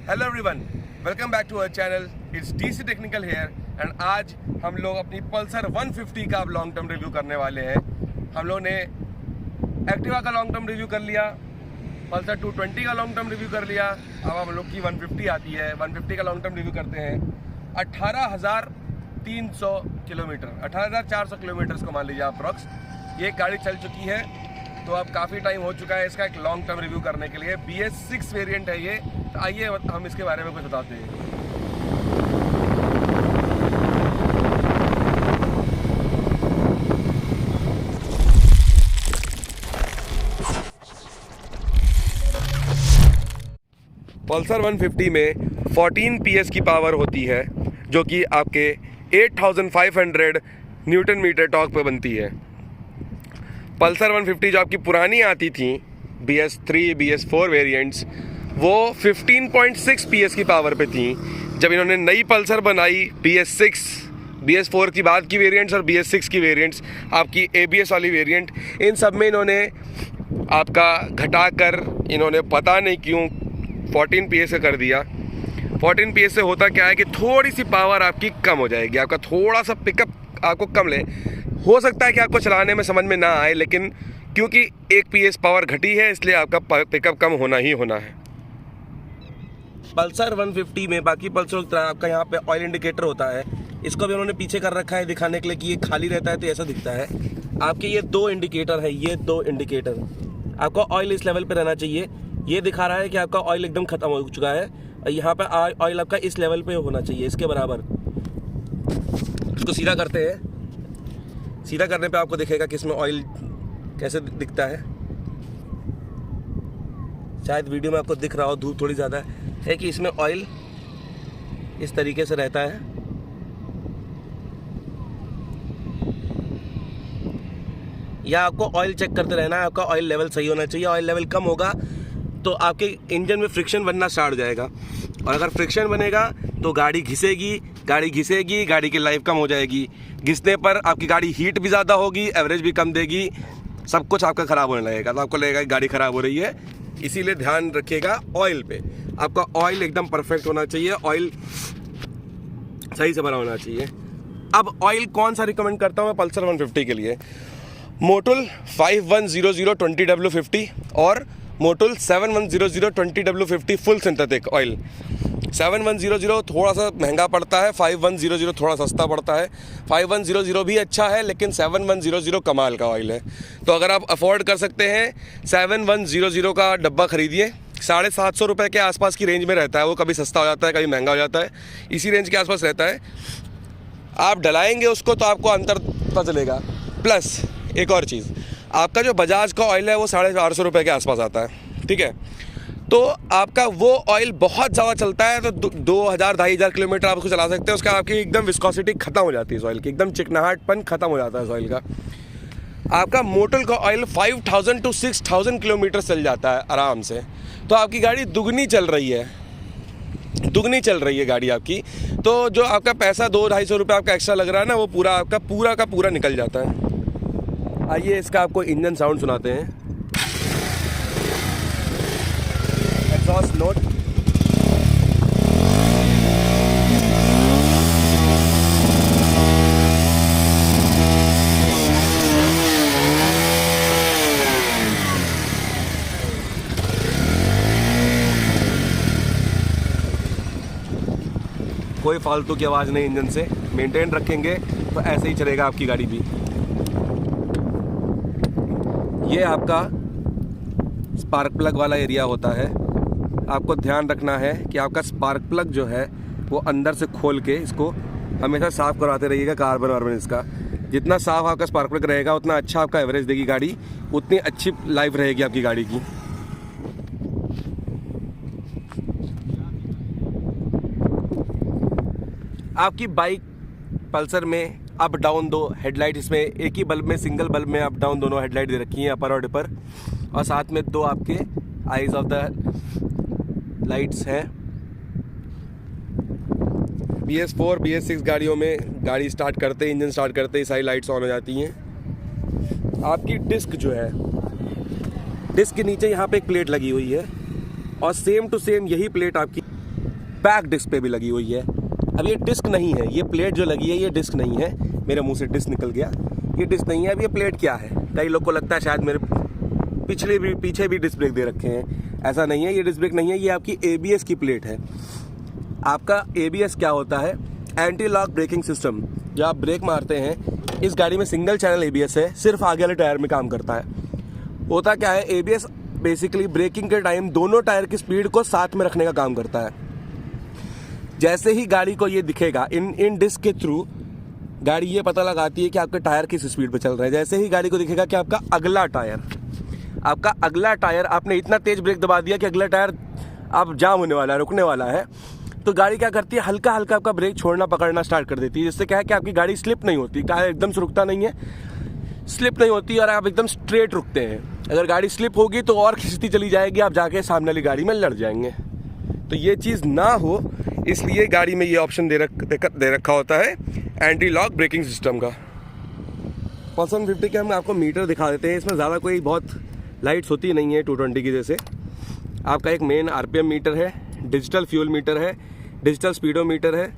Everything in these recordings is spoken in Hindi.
Hello everyone, welcome back to our channel. It's DC technical here and आज हम लोग अपनी पल्सर 150 का अब लॉन्ग टर्म रिव्यू करने वाले हैं। हम लोग ने एक्टिवा का लॉन्ग टर्म रिव्यू कर लिया, पल्सर 220 का लॉन्ग टर्म रिव्यू कर लिया, अब हम लोग की 150 आती है। 150 का लॉन्ग टर्म रिव्यू करते हैं। 18,300 किलोमीटर, 18,400 किलोमीटर को मान लीजिए अप्रॉक्स ये गाड़ी चल चुकी है। तो अब काफ़ी टाइम हो चुका है इसका एक लॉन्ग टर्म रिव्यू करने के लिए। BS6 वेरिएंट है ये, तो आइए हम इसके बारे में कुछ बताते हैं। पल्सर 150 में 14 PS की पावर होती है, जो कि आपके 8,500 न्यूटन मीटर टॉर्क पे बनती है। पल्सर 150 जो आपकी पुरानी आती थी BS3 BS4 वेरिएंट्स, वो 15.6 PS की पावर पे थी। जब इन्होंने नई पल्सर बनाई BS6, BS4 की बाद की वेरिएंट्स और BS6 की वेरिएंट्स, आपकी ABS वाली वेरिएंट, इन सब में इन्होंने आपका घटाकर इन्होंने पता नहीं क्यों 14 PS का कर दिया। 14 PS से होता क्या है कि थोड़ी सी पावर आपकी कम हो जाएगी, आपका थोड़ा सा पिकअप आपको कम ले। हो सकता है कि आपको चलाने में समझ में ना आए, लेकिन क्योंकि 1 PS पावर घटी है इसलिए आपका पिकअप कम होना ही होना है। पल्सर 150 में बाकी पल्सर की तरह आपका यहाँ पे ऑयल इंडिकेटर होता है। इसको भी उन्होंने पीछे कर रखा है दिखाने के लिए कि ये खाली रहता है तो ऐसा दिखता है। आपके ये 2 इंडिकेटर है, ये 2 इंडिकेटर। आपका ऑयल इस लेवल पे रहना चाहिए। ये दिखा रहा है कि आपका ऑयल एकदम ख़त्म हो चुका है। यहाँ पे ऑयल आपका इस लेवल पे होना चाहिए, इसके बराबर। इसको सीधा करते हैं। सीधा करने पे आपको दिखेगा कि इसमें ऑयल कैसे दिखता है। शायद वीडियो में आपको दिख रहा हो, धूप थोड़ी ज़्यादा है कि इसमें ऑयल इस तरीके से रहता है। या आपको ऑयल चेक करते रहना है, आपका ऑयल लेवल सही होना चाहिए। ऑयल लेवल कम होगा तो आपके इंजन में फ्रिक्शन बनना स्टार्ट हो जाएगा, और अगर फ्रिक्शन बनेगा तो गाड़ी घिसेगी, गाड़ी की लाइफ कम हो जाएगी। घिसने पर आपकी गाड़ी हीट भी ज़्यादा होगी, एवरेज भी कम देगी, सब कुछ आपका ख़राब होने लगेगा। तो आपको लगेगा कि गाड़ी ख़राब हो रही है, इसीलिए ध्यान रखिएगा ऑयल पे। आपका ऑयल एकदम परफेक्ट होना चाहिए, ऑयल सही से भरा होना चाहिए। अब ऑयल कौन सा रिकमेंड करता हूँ मैं पल्सर 150 के लिए? मोटुल 510020W50 और Motul 7100 20W50 full synthetic oil. 7100 थोड़ा सा महंगा पड़ता है, 5100 थोड़ा सस्ता पड़ता है। 5100 भी अच्छा है, लेकिन 7100 कमाल का ऑयल है। तो अगर आप अफोर्ड कर सकते हैं 7100 का डब्बा खरीदिए। 750 रुपये के आसपास की रेंज में रहता है वो, कभी सस्ता हो जाता है कभी महंगा हो जाता है, इसी रेंज के आसपास रहता है। आप डलाएंगे उसको तो आपको अंतर पता चलेगा। प्लस एक और चीज़, आपका जो बजाज का ऑयल है वो 450 रुपये के आसपास आता है, ठीक है। तो आपका वो ऑयल बहुत ज़्यादा चलता है, तो 2,000-2,500 किलोमीटर आप उसको चला सकते हैं। उसका आपकी एकदम विस्कोसिटी ख़त्म हो जाती है इस ऑयल की, एकदम चिकनाहटपन ख़त्म हो जाता है इस ऑयल का। आपका मोटुल का ऑयल 5,000 to 6,000 किलोमीटर चल जाता है आराम से। तो आपकी गाड़ी दुगनी चल रही है गाड़ी आपकी। तो जो आपका पैसा 200-250 रुपये आपका एक्स्ट्रा लग रहा है ना, वो पूरा आपका पूरा का पूरा निकल जाता है। आइए इसका आपको इंजन साउंड सुनाते हैं, एग्जॉस्ट नोट। कोई फालतू की आवाज़ नहीं इंजन से, मेंटेन रखेंगे तो ऐसे ही चलेगा आपकी गाड़ी भी। ये आपका स्पार्क प्लग वाला एरिया होता है। आपको ध्यान रखना है कि आपका स्पार्क प्लग जो है वो अंदर से खोल के इसको हमेशा साफ़ कराते रहिएगा। कार्बन वार्बन इसका जितना साफ़ आपका स्पार्क प्लग रहेगा उतना अच्छा आपका एवरेज देगी गाड़ी, उतनी अच्छी लाइफ रहेगी आपकी गाड़ी की। आपकी बाइक पल्सर में अप डाउन 2 हेडलाइट, इसमें एक ही बल्ब में, सिंगल बल्ब में अप डाउन दोनों हेडलाइट दे रखी हैं, अपर और डिपर, और साथ में 2 आपके आइज ऑफ द लाइट्स हैं। BS4 BS6 गाड़ियों में गाड़ी स्टार्ट करते, इंजन स्टार्ट करते ही सारी लाइट्स ऑन हो जाती हैं। आपकी डिस्क जो है, डिस्क के नीचे यहाँ पे एक प्लेट लगी हुई है, और सेम टू सेम यही प्लेट आपकी बैक डिस्क पे भी लगी हुई है। अब ये डिस्क नहीं है, ये प्लेट जो लगी है ये डिस्क नहीं है। मेरे मुंह से डिस्क निकल गया, ये डिस्क नहीं है। अब ये प्लेट क्या है? कई लोग को लगता है शायद मेरे पीछे भी डिस्क ब्रेक दे रखे हैं। ऐसा नहीं है, ये डिस्क ब्रेक नहीं है, ये आपकी ABS की प्लेट है। आपका ABS क्या होता है? Anti lock braking system. जब आप ब्रेक मारते हैं, इस गाड़ी में सिंगल चैनल ABS है, सिर्फ आगे वाले टायर में काम करता है। होता क्या है, ABS बेसिकली ब्रेकिंग के टाइम दोनों टायर की स्पीड को साथ में रखने का काम करता है। जैसे ही गाड़ी को ये दिखेगा, इन डिस्क के थ्रू गाड़ी ये पता लगाती है कि आपके टायर किस स्पीड पे चल रहे हैं। जैसे ही गाड़ी को दिखेगा कि आपका अगला टायर आपने इतना तेज ब्रेक दबा दिया कि अगला टायर अब जाम होने वाला है, रुकने वाला है, तो गाड़ी क्या करती है, हल्का हल्का आपका ब्रेक छोड़ना पकड़ना स्टार्ट कर देती है। जिससे क्या है कि आपकी गाड़ी स्लिप नहीं होती, टायर एकदम से रुकता नहीं है, स्लिप नहीं होती और आप एकदम स्ट्रेट रुकते हैं। अगर गाड़ी स्लिप होगी तो और खिंचती चली जाएगी, आप जाके सामने वाली गाड़ी में लड़ जाएंगे। तो ये चीज़ ना हो, इसलिए गाड़ी में ये ऑप्शन दे रखा होता है एंटी लॉक ब्रेकिंग सिस्टम का। पल्सर 150 के हम आपको मीटर दिखा देते हैं। इसमें ज़्यादा कोई बहुत लाइट्स होती नहीं है 220 की जैसे। आपका एक मेन RPM मीटर है, डिजिटल फ्यूल मीटर है, डिजिटल स्पीडोमीटर है,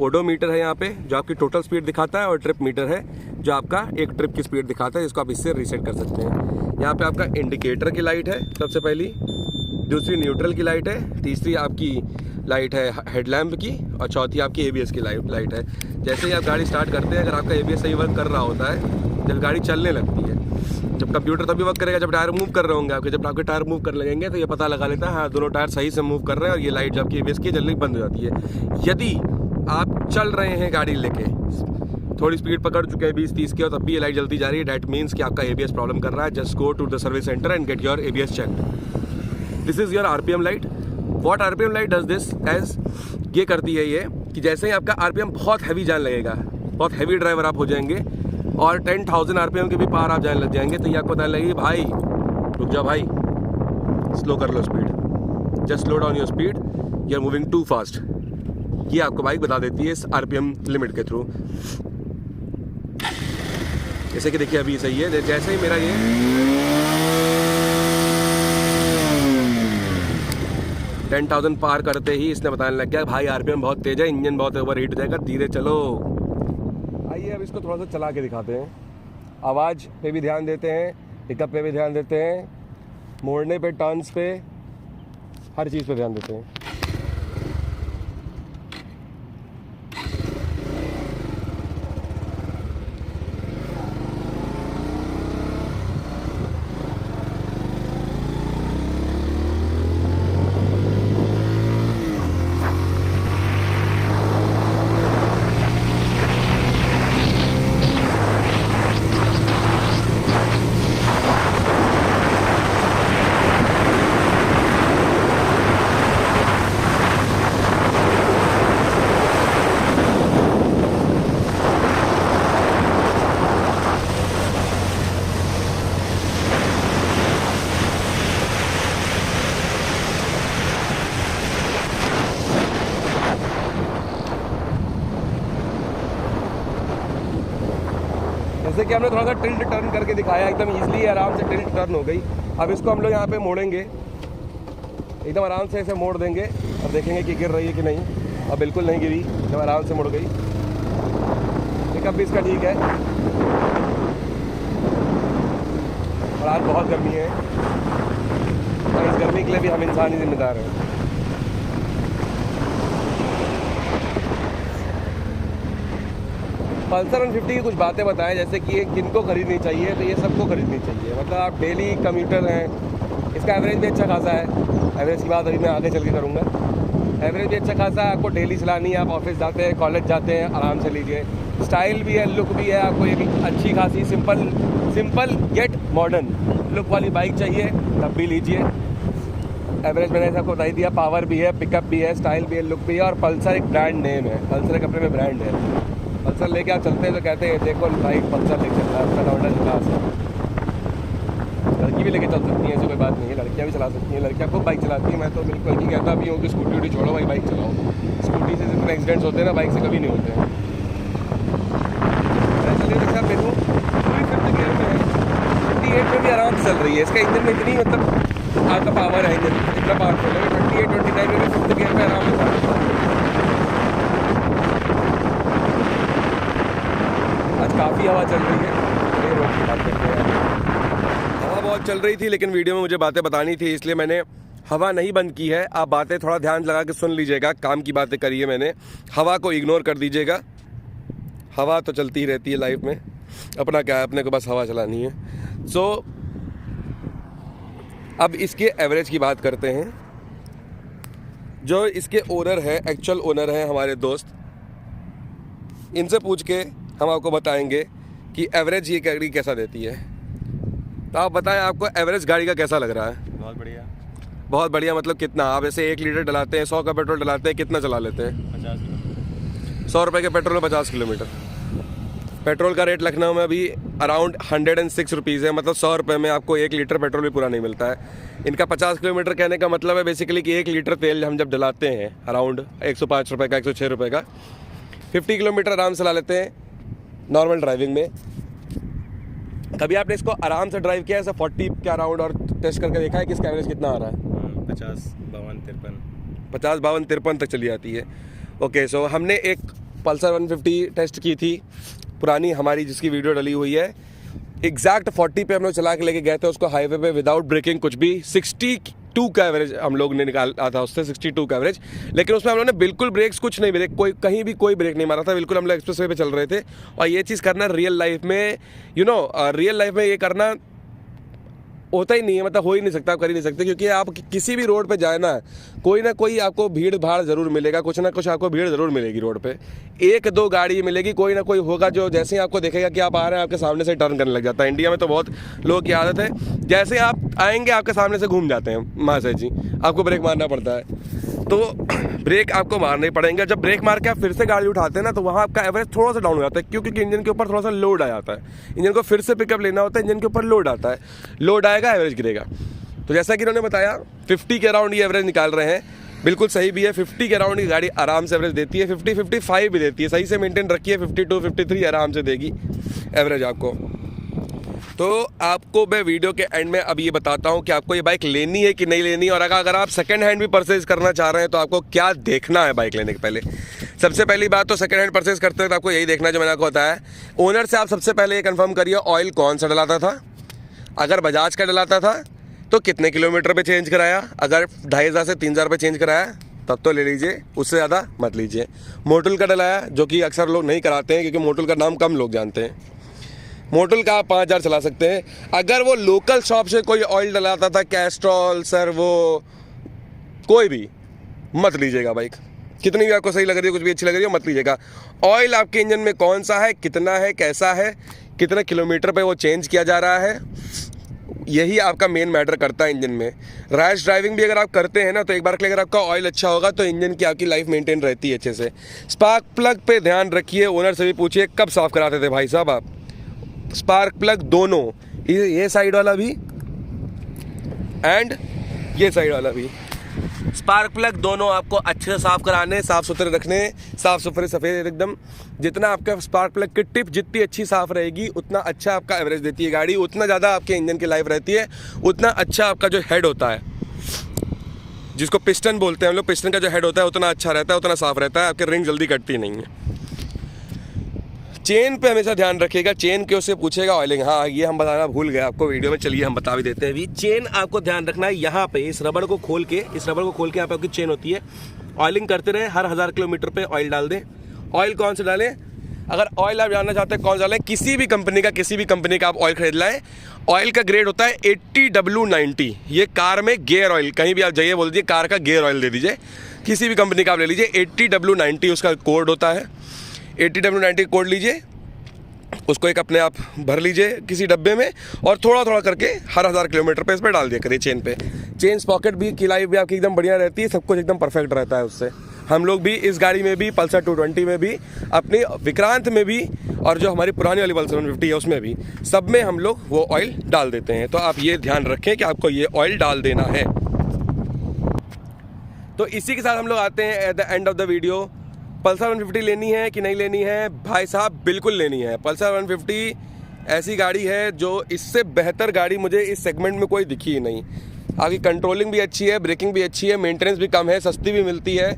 ओडोमीटर है यहाँ पे जो आपकी टोटल स्पीड दिखाता है, और ट्रिप मीटर है जो आपका एक ट्रिप की स्पीड दिखाता है, जिसको आप इससे रीसेट कर सकते हैं। यहाँ पे आपका इंडिकेटर की लाइट है सबसे पहली, दूसरी न्यूट्रल की लाइट है, तीसरी आपकी लाइट है हेडलैम्प की, और चौथी आपकी ABS की लाइट है। जैसे ही आप गाड़ी स्टार्ट करते हैं, अगर आपका ABS सही वर्क कर रहा होता है, जब गाड़ी चलने लगती है, जब कंप्यूटर तभी वर्क करेगा जब टायर मूव कर रहे होंगे आपके। जब आपके टायर मूव कर लगेंगे तो ये पता लगा लेता है हाँ दोनों टायर सही से मूव कर रहे हैं, और ये लाइट जो आपकी ABS की जल्दी बंद हो जाती है। यदि आप चल रहे हैं गाड़ी लेके, थोड़ी स्पीड पकड़ चुके हैं 20-30 की, और तब भी ये लाइट जलती जा रही है, डैट मीन्स कि आपका ABS प्रॉब्लम कर रहा है। Just go to the service centre and get your ABS checked. This is your RPM light. What RPM light does this as, ये करती है ये कि जैसे ही आपका RPM बहुत हैवी जाने लगेगा, बहुत हैवी ड्राइवर आप हो जाएंगे और 10,000 RPM के भी पार आप जाने लग जाएंगे, तो ये आपको पता लगेगी भाई रुक जाओ भाई, स्लो कर लो speed, just slow down your speed, you are moving too fast. ये आपको बाइक बता देती है इस RPM लिमिट के थ्रू। जैसे कि देखिए अभी सही है, जैसे ही मेरा ये 10,000 पार करते ही इसने बताने लग गया भाई RPM बहुत तेज है, इंजन बहुत ओवर हीट हो जाएगा, धीरे चलो। आइए अब इसको थोड़ा सा चला के दिखाते हैं। आवाज़ पे भी ध्यान देते हैं, पिकअप पे भी ध्यान देते हैं, मोड़ने पे, टर्न्स पे, हर चीज़ पे ध्यान देते हैं। जैसे कि हमने थोड़ा सा टिल्ट टर्न करके दिखाया, एकदम इजीली आराम से टिल्ट टर्न हो गई। अब इसको हम लोग यहाँ पे मोड़ेंगे, एकदम आराम से ऐसे मोड़ देंगे और देखेंगे कि गिर रही है कि नहीं। अब बिल्कुल नहीं गिरी, एकदम आराम से मुड़ गई। पिकअप भी इसका ठीक है। और आज बहुत गर्मी है और इस गर्मी के लिए भी हम इंसान ही जिम्मेदार हैं। पल्सर 150 की कुछ बातें बताएं, जैसे कि ये किनको खरीदनी चाहिए, तो ये सबको खरीदनी चाहिए। मतलब आप डेली कम्यूटर हैं, इसका एवरेज भी अच्छा खासा है। एवरेज की बात अभी मैं आगे चल के करूँगा। एवरेज भी अच्छा खासा है, आपको डेली चलानी है, आप ऑफिस जाते हैं, कॉलेज जाते हैं, आराम से लीजिए। स्टाइल भी है, लुक भी है, आपको ये भी अच्छी खासी सिंपल गेट मॉडर्न लुक वाली बाइक चाहिए तब भी लीजिए। एवरेज मैंने आपको बता ही दिया, पावर भी है, पिकअप भी है, स्टाइल भी है, लुक भी है, और पल्सर एक ब्रांड नेम है। पल्सर एक अपने में ब्रांड है। पल्सर लेके आप चलते हैं तो कहते हैं देखो बाइक पल्सर लेके चल रहा है, उसका लौंडा क्लास है। लड़की भी लेके चल सकती है, ऐसी कोई बात नहीं है, लड़कियाँ भी चला सकती हैं, लड़कियाँ खूब बाइक चलाती हैं। मैं तो बिल्कुल नहीं कहता अभी हूँ कि स्कूटी वूटी छोड़ो भाई, बाइक चलाओ। स्कूटी से जितने एक्सीडेंट्स होते हैं ना, बाइक से कभी नहीं होते हैं। चलिए देखा देखो, पूरी 5th गियर में है, 28 में भी आराम से चल रही है। इसका इंजन में इतनी मतलब आपका पावर है, इंजन इतना पावरफुल है, 28-29 में भी 5th गियर में आराम से काफ़ी हवा चल रही है। ये रोड की बात करते हैं। हवा बहुत चल रही थी, लेकिन वीडियो में मुझे बातें बतानी थी, इसलिए मैंने हवा नहीं बंद की है। आप बातें थोड़ा ध्यान लगा के सुन लीजिएगा। काम की बातें करिए मैंने, हवा को इग्नोर कर दीजिएगा। हवा तो चलती ही रहती है लाइफ में, अपना क्या है, अपने को बस हवा चलानी है। सो अब इसके एवरेज की बात करते हैं। जो इसके ओनर है, एक्चुअल ओनर है हमारे दोस्त, इनसे पूछ के हम आपको बताएंगे कि एवरेज ये गाड़ी कैसा देती है। तो आप बताएं, आपको एवरेज गाड़ी का कैसा लग रहा है? बहुत बढ़िया। बहुत बढ़िया मतलब कितना? आप ऐसे 1 लीटर डलाते हैं, 100 का पेट्रोल डलाते हैं, कितना चला लेते हैं? 50 किलोमीटर। 100 रुपये के पेट्रोल में 50 किलोमीटर। पेट्रोल का रेट लखनऊ में अभी अराउंड 106 रुपीज़ है, मतलब 100 रुपये में आपको 1 लीटर पेट्रोल भी पूरा नहीं मिलता है। इनका 50 किलोमीटर कहने का मतलब है बेसिकली कि 1 लीटर तेल हम जब डलाते हैं अराउंड 105 रुपये का, 106 रुपये का, 50 किलोमीटर आराम से चला लेते हैं नॉर्मल ड्राइविंग में। कभी आपने इसको आराम से ड्राइव किया है ऐसा 40 के अराउंड और टेस्ट करके देखा है कि इसका एवरेज कितना आ रहा है? 50, 52, 53। 50, 52, 53 तक चली जाती है। ओके, सो हमने एक पल्सर 150 टेस्ट की थी पुरानी हमारी, जिसकी वीडियो डली हुई है। एग्जैक्ट 40 पे हम लोग चला के लेके गए थे उसको हाईवे पे विदाउट ब्रेकिंग कुछ भी। 62 का एवरेज हम लोग ने निकाला था उससे, 62 का एवरेज। लेकिन उसमें हम लोगों ने बिल्कुल ब्रेक्स कुछ नहीं, ब्रेक कोई कहीं भी कोई ब्रेक नहीं मारा था, बिल्कुल हम लोग एक्सप्रेस वे पे चल रहे थे। और ये चीज़ करना रियल लाइफ में, रियल लाइफ में ये करना होता ही नहीं है, मतलब हो ही नहीं सकता, आप कर ही नहीं सकते। क्योंकि आप किसी भी रोड पे जाए ना कोई आपको भीड़ भाड़ ज़रूर मिलेगा, कुछ ना कुछ आपको भीड़ ज़रूर मिलेगी रोड पे। 1-2 गाड़ी मिलेगी, कोई ना कोई होगा जो जैसे ही आपको देखेगा कि आप आ रहे हैं, आपके सामने से टर्न करने लग जाता है। इंडिया में तो बहुत लोगों की आदत है, जैसे ही आप आएंगे आपके सामने से घूम जाते हैं महाशय जी, आपको ब्रेक मारना पड़ता है। तो ब्रेक आपको मारने ही पड़ेंगे। जब ब्रेक मार के आप फिर से गाड़ी उठाते हैं ना, तो वहाँ आपका एवरेज थोड़ा सा डाउन हो जाता है, क्योंकि इंजन के ऊपर थोड़ा सा लोड आ जाता है। इंजन को फिर से पिकअप लेना होता है, इंजन के ऊपर लोड आता है, लोड आएगा एवरेज गिरेगा। तो जैसा कि इन्होंने बताया 50 के अराउंड ये एवरेज निकाल रहे हैं, बिल्कुल सही भी है। 50 के अराउंड की गाड़ी आराम से एवरेज देती है, 50, 55 भी देती है। सही से मेंटेन रखिए, 52, 53 आराम से देगी एवरेज आपको। तो आपको मैं वीडियो के एंड में अब ये बताता हूँ कि आपको ये बाइक लेनी है कि नहीं लेनी, और अगर आप सेकंड हैंड भी परचेज करना चाह रहे हैं तो आपको क्या देखना है बाइक लेने के पहले। सबसे पहली बात तो सेकंड हैंड परचेज करते हैं तो आपको यही देखना है जो मैंने आपको बताया। ओनर से आप सबसे पहले ये कंफर्म करिए ऑयल कौन सा डलाता था। अगर बजाज का डलाता था तो कितने किलोमीटर पे चेंज कराया। अगर 2500 से 3000 पे चेंज कराया तब तो ले लीजिए, उससे ज़्यादा मत लीजिए। मोटुल का डलाया, जो कि अक्सर लोग नहीं कराते हैं क्योंकि मोटुल का नाम कम लोग जानते हैं। मोटुल का आप 5000 चला सकते हैं। अगर वो लोकल शॉप से कोई ऑयल डलाता था, कैस्ट्रॉल सर, वो कोई भी मत लीजिएगा बाइक। कितनी भी आपको सही लग रही है, कुछ भी अच्छी लग रही है, मत लीजिएगा। ऑयल आपके इंजन में कौन सा है, कितना है, कैसा है, कितने किलोमीटर पे वो चेंज किया जा रहा है, यही आपका मेन मैटर करता है इंजन में। रैश ड्राइविंग भी अगर आप करते हैं ना, तो एक बार के लिए अगर आपका ऑयल अच्छा होगा तो इंजन की आपकी लाइफ मेंटेन रहती है अच्छे से। स्पार्क प्लग पे ध्यान रखिए, ओनर से भी पूछिए कब साफ़ कराते थे भाई साहब आप। स्पार्क प्लग दोनों, ये साइड वाला भी एंड ये साइड वाला भी, स्पार्क प्लग दोनों आपको अच्छे से साफ़ कराने, साफ़ सुथरे रखने, साफ़ सुथरे सफ़ेद एकदम। जितना आपका स्पार्क प्लग की टिप जितनी अच्छी साफ़ रहेगी उतना अच्छा आपका एवरेज देती है गाड़ी, उतना ज़्यादा आपके इंजन की लाइफ रहती है, उतना अच्छा आपका जो हेड होता है, जिसको पिस्टन बोलते हैं हम लोग, पिस्टन का जो हेड होता है उतना अच्छा रहता है, उतना साफ़ रहता है, आपकी रिंग जल्दी कटती नहीं है। चेन पे हमेशा ध्यान रखिएगा, चेन के उससे पूछेगा ऑयलिंग। हाँ, ये हम बताना भूल गए आपको वीडियो में, चलिए हम बता भी देते हैं अभी। चेन आपको ध्यान रखना है, यहाँ पे इस रबड़ को खोल के यहाँ पे आपकी चेन होती है। ऑयलिंग करते रहे, हर 1000 किलोमीटर पे ऑयल डाल दें। ऑयल कौन से डालें? अगर ऑयल आप जानना चाहते हैं कौन सा डालें, किसी भी कंपनी का आप ऑयल खरीद लाएँ। ऑयल का ग्रेड होता है 80W90। ये कार में गियर ऑयल, कहीं भी आप जाइए बोल दीजिए कार का गियर ऑयल दे दीजिए, किसी भी कंपनी का आप ले लीजिए। 80W90 उसका कोड होता है, 80W90 कोड लीजिए, उसको एक अपने आप भर लीजिए किसी डब्बे में, और थोड़ा थोड़ा करके हर 1000 किलोमीटर पे इस पर डाल दिया करिए चेन पे। चेन पॉकेट भी की लाइफ भी आपकी एकदम बढ़िया रहती है, सब कुछ एकदम परफेक्ट रहता है उससे। हम लोग भी इस गाड़ी में भी, पल्सर 220 में भी, अपनी विक्रांत में भी, और जो हमारी पुरानी वाली पल्सर 150 है उसमें भी, सब में हम लोग वो ऑयल डाल देते हैं। तो आप ये ध्यान रखें कि आपको ये ऑयल डाल देना है। तो इसी के साथ हम लोग आते हैं at the end of the video. Pulsar 150 लेनी है कि नहीं लेनी है? भाई साहब बिल्कुल लेनी है। पल्सर 150 ऐसी गाड़ी है जो इससे बेहतर गाड़ी मुझे इस सेगमेंट में कोई दिखी ही नहीं। आपकी कंट्रोलिंग भी अच्छी है, ब्रेकिंग भी अच्छी है, मेंटेनेंस भी कम है, सस्ती भी मिलती है,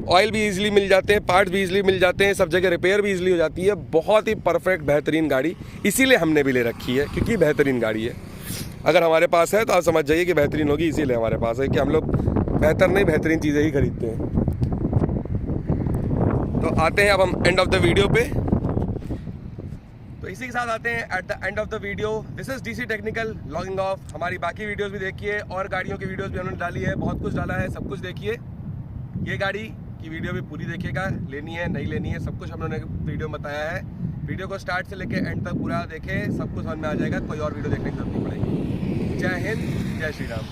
ऑयल भी इजीली मिल जाते हैं, पार्ट्स भी इजीली मिल जाते हैं, सब जगह रिपेयर भी इजीली हो जाती है। बहुत ही परफेक्ट बेहतरीन गाड़ी, इसीलिए हमने भी ले रखी है क्योंकि बेहतरीन गाड़ी है। अगर हमारे पास है तो आप समझ जाइए कि बेहतरीन होगी, इसीलिए हमारे पास है कि हम लोग बेहतर नहीं बेहतरीन चीज़ें ही खरीदते हैं। तो आते हैं अब हम एंड ऑफ द वीडियो पे। तो इसी के साथ आते हैं at the end of the video. This is DC technical logging off. हमारी बाकी वीडियोस भी देखिए और गाड़ियों की वीडियोस भी हमने डाली है, बहुत कुछ डाला है, सब कुछ देखिए। ये गाड़ी की वीडियो भी पूरी देखिएगा, लेनी है नहीं लेनी है सब कुछ हम लोगों ने वीडियो में बताया है। वीडियो को स्टार्ट से लेकर एंड तक पूरा देखें, सब कुछ समझ में आ जाएगा, कोई और वीडियो देखने की जरूरत नहीं पड़ेगी। जय हिंद, जय श्री राम।